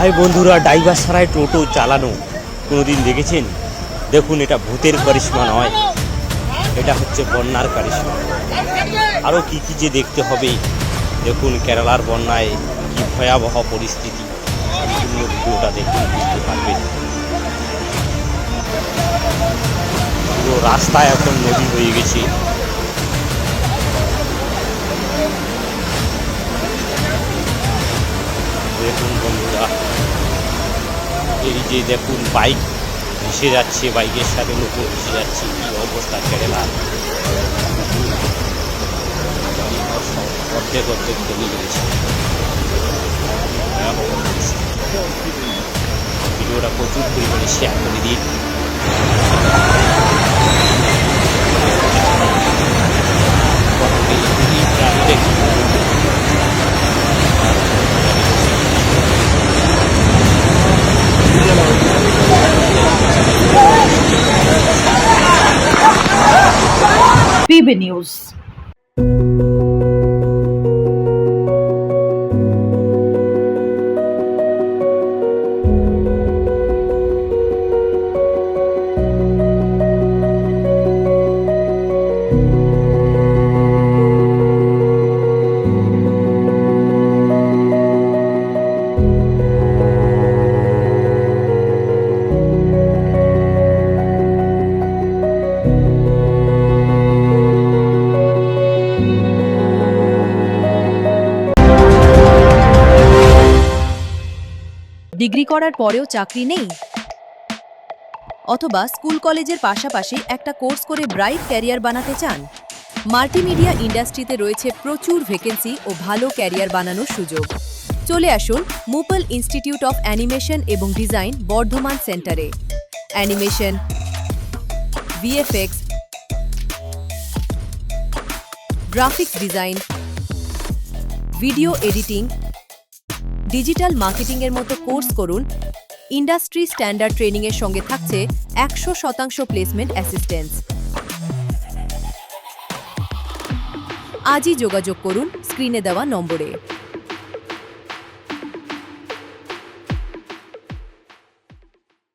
High বন্ধুরা, driver ছাড়াই টোটো চালানো কোনোদিন দেখেছেন? দেখুন, এটা ভূতের কারিশমা নয়, এটা হচ্ছে বন্যার কারিশমা। আরও কী কী যে দেখতে হবে দেখুন। কেরালার বন্যায় কী ভয়াবহ পরিস্থিতি, সম্পূর্ণ ভিডিওটা দেখুন, বুঝতে পারবেন। পুরো রাস্তায় এখন নদী হয়ে গেছে। দেখুন বন্ধুরা, এই যে দেখুন বাইক ভেসে যাচ্ছে, বাইকের সাথে লোক ভেসে যাচ্ছে। কি অবস্থা কেরালা, অর্ধেক অর্ধেক কমে গেছে। ভিডিওটা প্রচুর পরিমাণে শেয়ার করে দিন। PB News. ডিগ্রি করার পরেও চাকরি নেই, অথবা স্কুল কলেজের পাশাপাশি একটা কোর্স করে ব্রাইট ক্যারিয়ার বানাতে চান? মাল্টিমিডিয়া ইন্ডাস্ট্রিতে রয়েছে প্রচুর ভ্যাকেন্সি ও ভালো ক্যারিয়ার বানানোর সুযোগ। চলে আসুন মুপল ইনস্টিটিউট অফ অ্যানিমেশন এবং ডিজাইন বর্ধমান সেন্টারে। Animation, VFX, graphics design, video editing, digital মার্কেটিংয়ের মতো কোর্স করুন। ইন্ডাস্ট্রি স্ট্যান্ডার্ড ট্রেনিংয়ের সঙ্গে থাকছে 100% প্লেসমেন্ট অ্যাসিস্ট্যান্স। আজই যোগাযোগ করুন স্ক্রিনে দেওয়া নম্বরে।